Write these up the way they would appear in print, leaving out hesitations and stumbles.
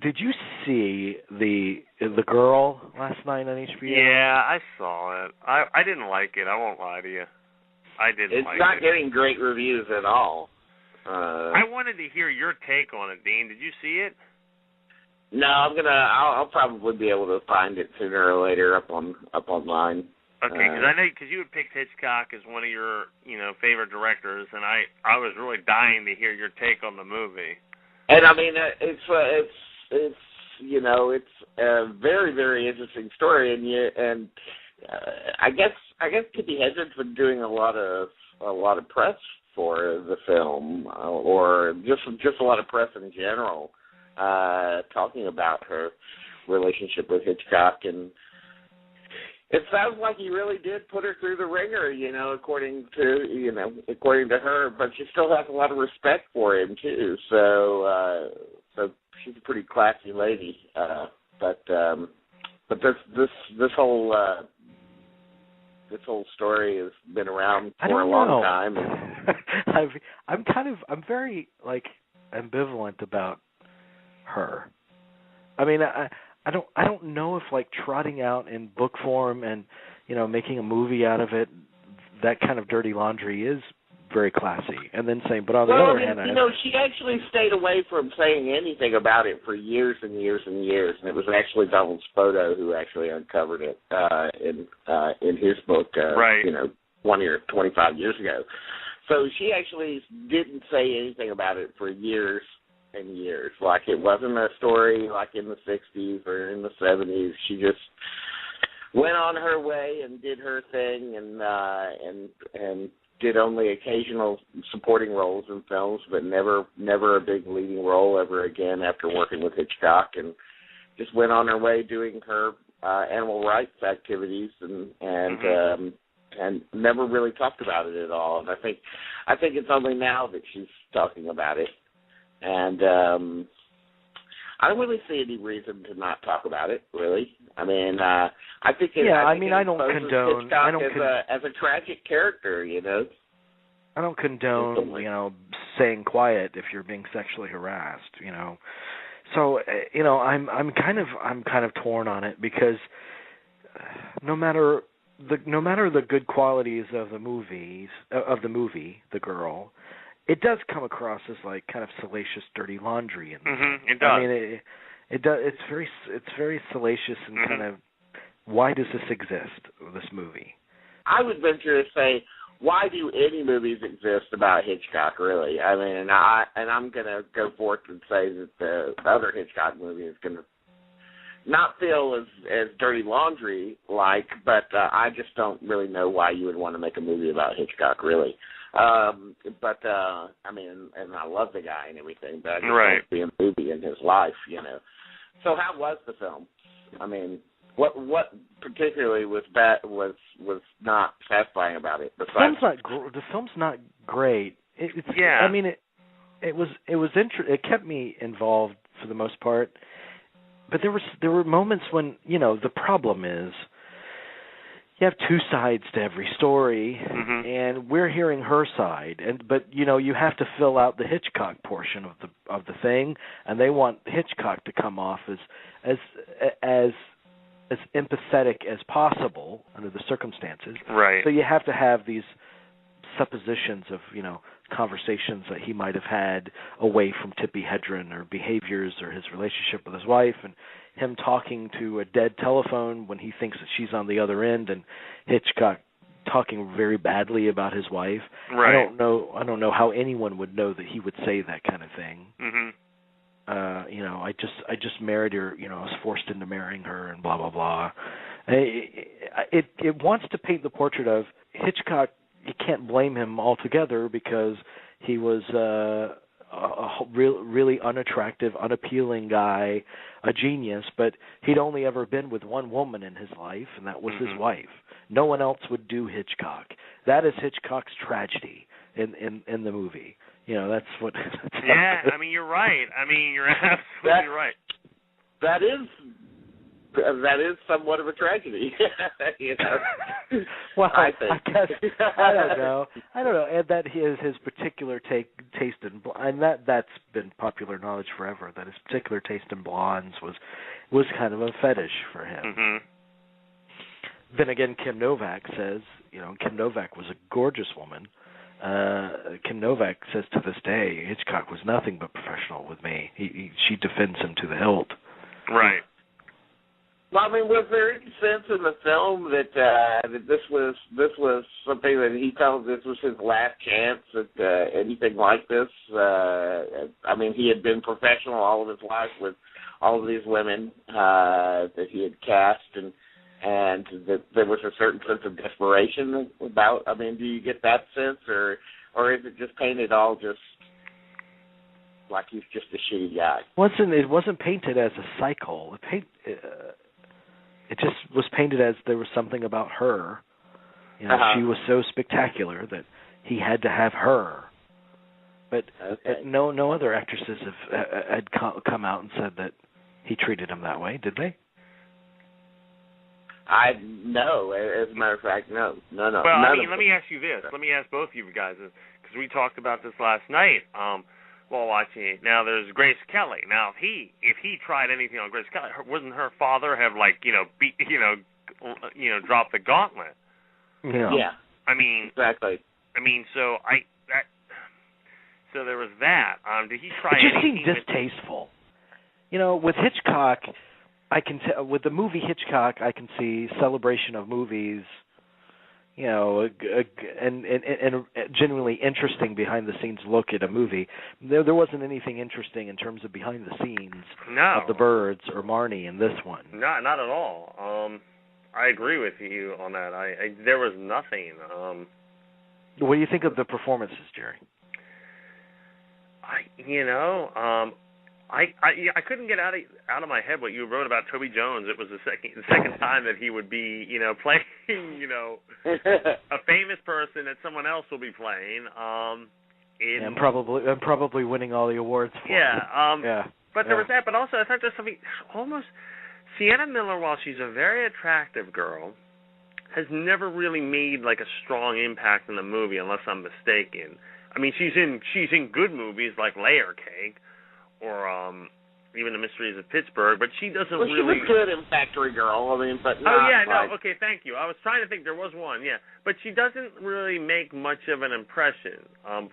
did you see the Girl last night on HBO? Yeah, I saw it. I didn't like it. I won't lie to you. I didn't like it. It's not getting great reviews at all. I wanted to hear your take on it, Dean. Did you see it? No, I'll probably be able to find it sooner or later up online. Okay, because I know you had picked Hitchcock as one of your favorite directors, and I was really dying to hear your take on the movie. And I mean, it's a very, very interesting story, and I guess Tippi Hedren's been doing a lot of press for the film, or just a lot of press in general, talking about her relationship with Hitchcock, and it sounds like he really did put her through the ringer, according to her, but she still has a lot of respect for him too. So she's a pretty classy lady. But this whole story has been around for a long time. I'm very ambivalent about her. I mean, I don't know if trotting out in book form and making a movie out of it, that kind of dirty laundry is very classy. And then saying, but on the other hand, she actually stayed away from saying anything about it for years and years and years, and it was actually Donald Spoto who actually uncovered it in his book, 20 or 25 years ago. So she actually didn't say anything about it for years and years. Like, it wasn't a story like in the 60s or in the 70s. She just went on her way and did her thing, and did only occasional supporting roles in films, but never a big leading role ever again after working with Hitchcock, and just went on her way doing her animal rights activities, and never really talked about it at all. And I think it's only now that she's talking about it. And I don't really see any reason to not talk about it, really. I mean, I think I don't condone Hitchcock as a tragic character, I don't condone, staying quiet if you're being sexually harassed, So, I'm kind of torn on it, because no matter the good qualities of the movie, The Girl, it does come across as kind of salacious, dirty laundry. It does. I mean, it does. It's very salacious and kind of, why does this exist? This movie. I would venture to say, why do any movies exist about Hitchcock? Really, I mean, I'm going to go forth and say that the other Hitchcock movie is going to not feel as dirty laundry but I just don't really know why you would want to make a movie about Hitchcock, really. But I mean, and I love the guy and everything, but I just want to be a movie in his life, So how was the film? I mean, what particularly was not satisfying about it? The film's not great. I mean, it was it kept me involved for the most part, but there were moments when the problem is, you have two sides to every story, and we're hearing her side, but you have to fill out the Hitchcock portion of the thing, and they want Hitchcock to come off as empathetic as possible under the circumstances. Right. So you have to have these suppositions of conversations that he might have had away from Tippi Hedren, or behaviors, or his relationship with his wife, and him talking to a dead telephone when he thinks that she's on the other end, and Hitchcock talking very badly about his wife. Right. I don't know how anyone would know that he would say that kind of thing. I just married her. I was forced into marrying her, and blah blah blah. It wants to paint the portrait of Hitchcock. You can't blame him altogether, because he was a really unattractive, unappealing guy, a genius, but he'd only ever been with one woman in his life, and that was his wife. No one else would do Hitchcock. That is Hitchcock's tragedy in the movie. That's what. I mean, you're right. I mean, you're absolutely right. That is somewhat of a tragedy. Well, I guess I don't know, and that his particular taste in and that's been popular knowledge forever. That his particular taste in blondes was kind of a fetish for him. Mm-hmm. Then again, Kim Novak says, Kim Novak was a gorgeous woman. Kim Novak says to this day, Hitchcock was nothing but professional with me. She defends him to the hilt. Right. Well, I mean, was there any sense in the film that this was something that he felt this was his last chance at anything like this? I mean, he had been professional all of his life with all of these women that he had cast, and that there was a certain sense of desperation about. I mean, do you get that sense, or is it just painted all just like he's just a shitty guy? It wasn't painted as a cycle. It just was painted as there was something about her. She was so spectacular that he had to have her. But no other actresses had come out and said that he treated him that way, did they? No. As a matter of fact, no. Well, I mean, let me ask you this. Let me ask both of you guys, because we talked about this last night while watching it. Now, there's Grace Kelly. Now, if he tried anything on Grace Kelly, wouldn't her father have dropped the gauntlet? Yeah. I mean, exactly. I mean, so there was that. Did he try? It just seemed distasteful. With Hitchcock, I can with the movie Hitchcock, I can see celebration of movies, and genuinely interesting behind the scenes look at a movie. There wasn't anything interesting in terms of behind the scenes of the Birds or Marnie in this one. Not at all. I agree with you on that. There was nothing. What do you think of the performances, Jerry? I couldn't get out of my head what you wrote about Toby Jones. It was the second time that he would be, playing, a famous person that someone else will be playing. And probably winning all the awards for it. But there was that. But also, I thought there's something almost. Sienna Miller, while she's a very attractive girl, has never really made like a strong impact in the movie, unless I'm mistaken. I mean, she's in good movies like Layer Cake, or even The Mysteries of Pittsburgh, but she doesn't really... Well, she was good in Factory Girl, but not... Oh, yeah, okay, thank you. I was trying to think, there was one, yeah. But she doesn't really make much of an impression,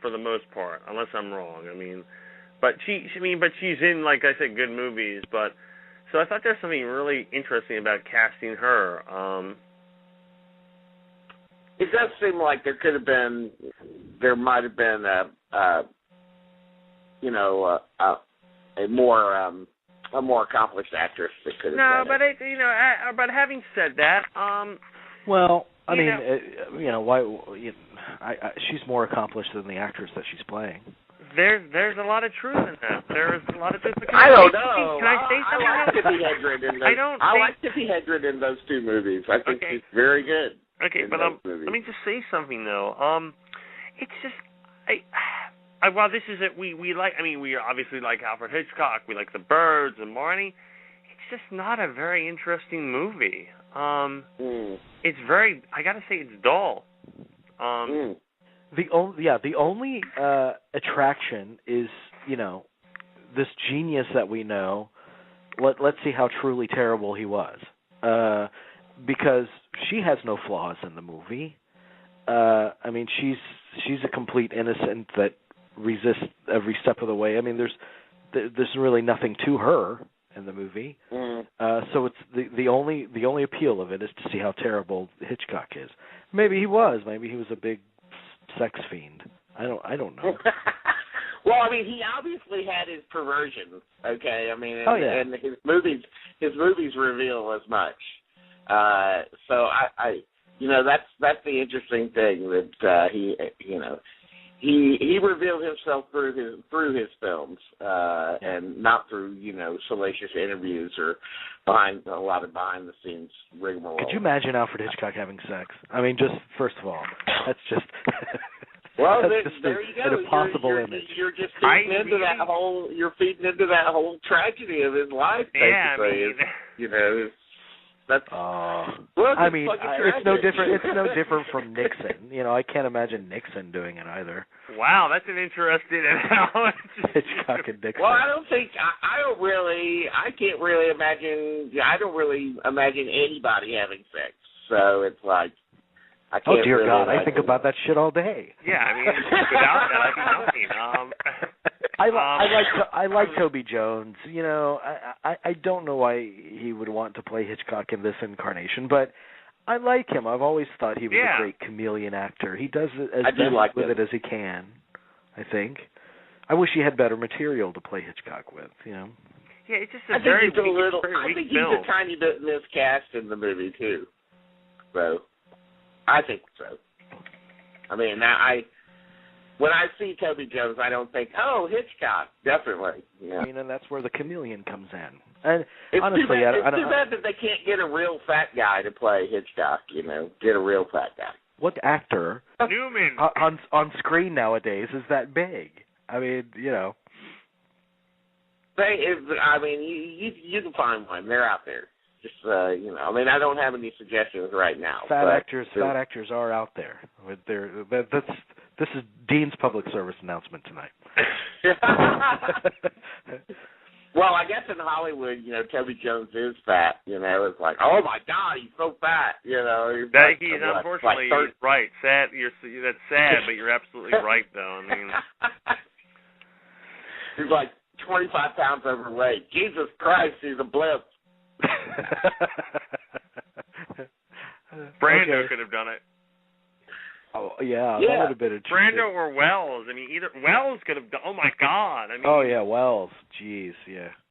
for the most part, unless I'm wrong. I mean, but she's in, like I said, good movies, but... So I thought there's something really interesting about casting her. It does seem like there might have been a more accomplished actress that could have done it. No, but having said that, well, I mean, why? She's more accomplished than the actress that she's playing. There's a lot of truth in that. There's a lot of truth. I don't know. Can I say something? I like Tippi Hedren in those. I like Tippi Hedren in those two movies. I think she's very good. Okay, but let me just say something though. It's just while this is it, we like. I mean, we obviously like Alfred Hitchcock. We like the Birds and Marnie. It's just not a very interesting movie. It's very. I gotta say, it's dull. The only attraction is, this genius that we know. Let's see how truly terrible he was, because she has no flaws in the movie. I mean, she's a complete innocent that resists every step of the way. I mean, there's really nothing to her in the movie. So it's the only appeal of it is to see how terrible Hitchcock is. Maybe he was a big sex fiend. I don't know. Well, I mean, he obviously had his perversions. Okay, I mean, and his movies reveal as much. So that's the interesting thing that he revealed himself through his films, and not through salacious interviews or behind the scenes rigmarole. Could you imagine Alfred Hitchcock having sex? I mean, just first of all, that's just well, that's there you go. An impossible image. You're just feeding into that whole. You're feeding into that whole tragedy of his life, basically. Yeah, I mean, That's. I mean, it's no different. It's no different from Nixon. You know, I can't imagine Nixon doing it either. Wow, that's an interesting analogy. Hitchcock and Nixon. Well, I don't think I can't really imagine. I don't really imagine anybody having sex. So it's like. I can't oh dear really God! I think about that shit all day. Yeah, I mean, without that, I'd be nothing. I like Toby Jones. You know, I don't know why he would want to play Hitchcock in this incarnation, but I like him. I've always thought he was a great chameleon actor. He does it as best with it as he can, I think. I wish he had better material to play Hitchcock with, you know. Yeah, it's just I think he's a tiny bit miscast in the movie, too. So, I think so. I mean, when I see Toby Jones, I don't think, oh, Hitchcock, definitely. Yeah. I mean, and that's where the chameleon comes in. And it's honestly, it's too bad that they can't get a real fat guy to play Hitchcock. You know, get a real fat guy. What actor Newman on screen nowadays is that big? I mean, you know. You can find one. They're out there. Just you know, I mean, I don't have any suggestions right now. Fat actors are out there. This is Dean's public service announcement tonight. Well, I guess in Hollywood, you know, Toby Jones is fat. You know, it's like, oh my God, he's so fat. You know, he's unfortunately right. Sad. That's sad, but you're absolutely right, though. I mean, he's like 25 pounds overweight. Jesus Christ, he's a blimp. Brando could have done it. Oh yeah, that would have been interesting. Brando or Wells. I mean, either Wells could have done. Oh my God! I mean. Oh yeah, Wells. Jeez, yeah.